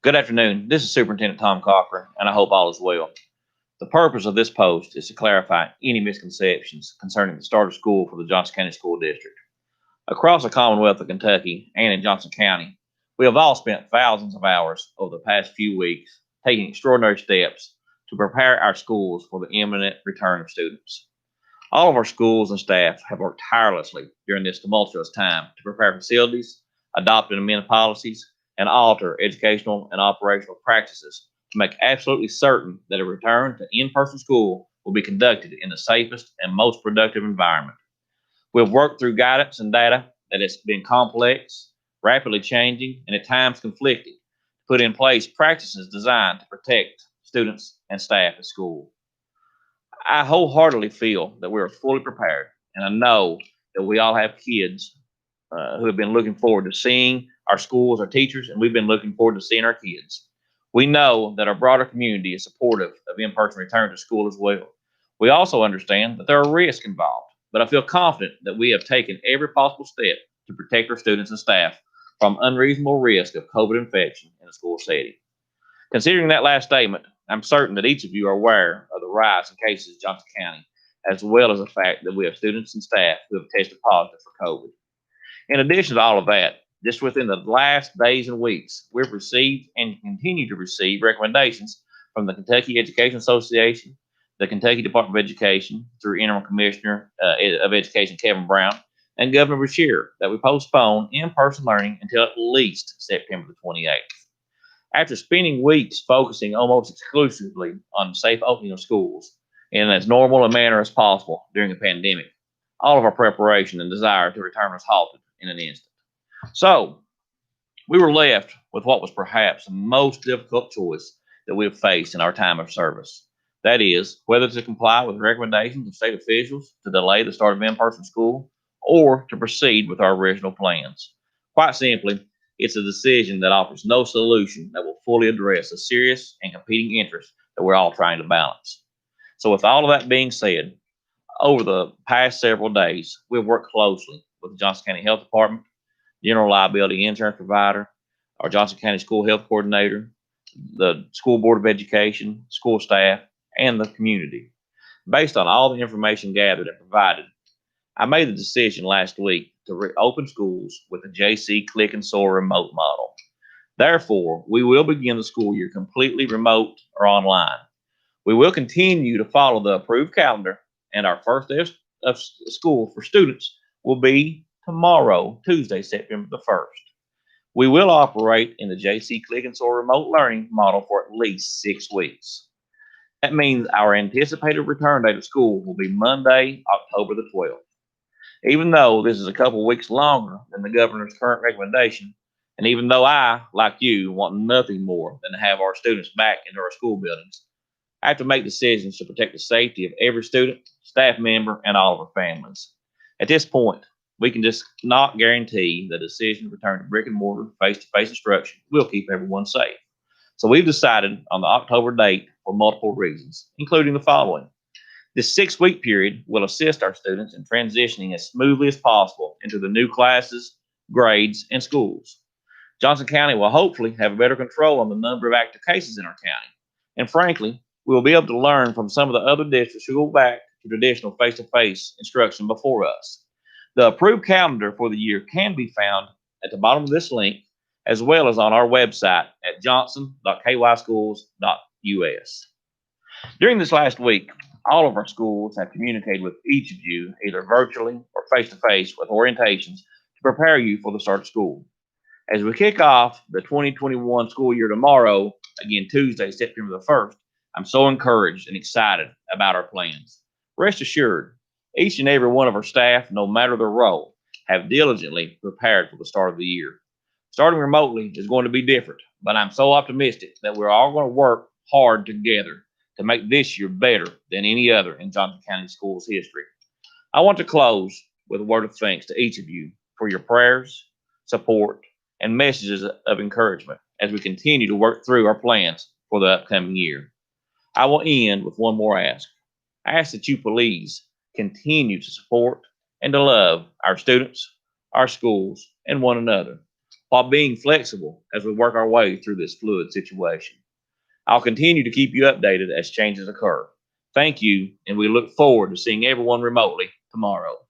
Good afternoon. This is Superintendent Tom Cochran, and I hope all is well. The purpose of this post is to clarify any misconceptions concerning the start of school for the Johnson County School District. Across the Commonwealth of Kentucky and in Johnson County, we have all spent thousands of hours over the past few weeks taking extraordinary steps to prepare our schools for the imminent return of students. All of our schools and staff have worked tirelessly during this tumultuous time to prepare facilities, adopt and amend policies, and alter educational and operational practices to make absolutely certain that a return to in-person school will be conducted in the safest and most productive environment. We've worked through guidance and data that has been complex, rapidly changing, and at times conflicting, to put in place practices designed to protect students and staff at school. I wholeheartedly feel that we are fully prepared, and I know that we all have kids who have been looking forward to seeing our schools, our teachers, and we've been looking forward to seeing our kids. We know that our broader community is supportive of in-person return to school as well. We also understand that there are risks involved, but I feel confident that we have taken every possible step to protect our students and staff from unreasonable risk of COVID infection in a school setting. Considering that last statement, I'm certain that each of you are aware of the rise in cases in Johnson County, as well as the fact that we have students and staff who have tested positive for COVID. In addition to all of that, just within the last days and weeks, we've received and continue to receive recommendations from the Kentucky Education Association, the Kentucky Department of Education, through Interim Commissioner of Education Kevin Brown, and Governor Beshear, that we postpone in-person learning until at least September the 28th. After spending weeks focusing almost exclusively on safe opening of schools in as normal a manner as possible during a pandemic, all of our preparation and desire to return was halted in an instant. So, we were left with what was perhaps the most difficult choice that we have faced in our time of service. That is, whether to comply with recommendations of state officials to delay the start of in-person school or to proceed with our original plans. Quite simply, it's a decision that offers no solution that will fully address the serious and competing interests that we're all trying to balance. So, with all of that being said, over the past several days, we've worked closely with the Johnson County Health Department, General Liability Insurance Provider, our Johnson County School Health Coordinator, the School Board of Education, school staff, and the community. Based on all the information gathered and provided, I made the decision last week to reopen schools with the JC Click and Soar remote model. Therefore, we will begin the school year completely remote or online. We will continue to follow the approved calendar, and our first day of school for students will be tomorrow, Tuesday, September the 1st. We will operate in the JC Click and Soar remote learning model for at least 6 weeks. That means our anticipated return date of school will be Monday, October the 12th. Even though this is a couple weeks longer than the governor's current recommendation, and even though I, like you, want nothing more than to have our students back into our school buildings, I have to make decisions to protect the safety of every student, staff member, and all of our families. At this point, we can just not guarantee the decision to return to brick and mortar face-to-face instruction will keep everyone safe. So we've decided on the October date for multiple reasons, including the following. This 6-week period will assist our students in transitioning as smoothly as possible into the new classes, grades, and schools. Johnson County will hopefully have better control on the number of active cases in our county. And frankly, we will be able to learn from some of the other districts who go back to traditional face-to-face instruction before us. The approved calendar for the year can be found at the bottom of this link, as well as on our website at johnson.kyschools.us. During this last week, all of our schools have communicated with each of you, either virtually or face-to-face, with orientations to prepare you for the start of school. As we kick off the 2021 school year tomorrow, again Tuesday, September the 1st, I'm so encouraged and excited about our plans. Rest assured, each and every one of our staff, no matter their role, have diligently prepared for the start of the year. Starting remotely is going to be different, but I'm so optimistic that we're all going to work hard together to make this year better than any other in Johnson County Schools history. I want to close with a word of thanks to each of you for your prayers, support, and messages of encouragement as we continue to work through our plans for the upcoming year. I will end with one more ask. I ask that you please continue to support and to love our students, our schools, and one another. while being flexible as we work our way through this fluid situation. I'll continue to keep you updated as changes occur. Thank you, and we look forward to seeing everyone remotely tomorrow.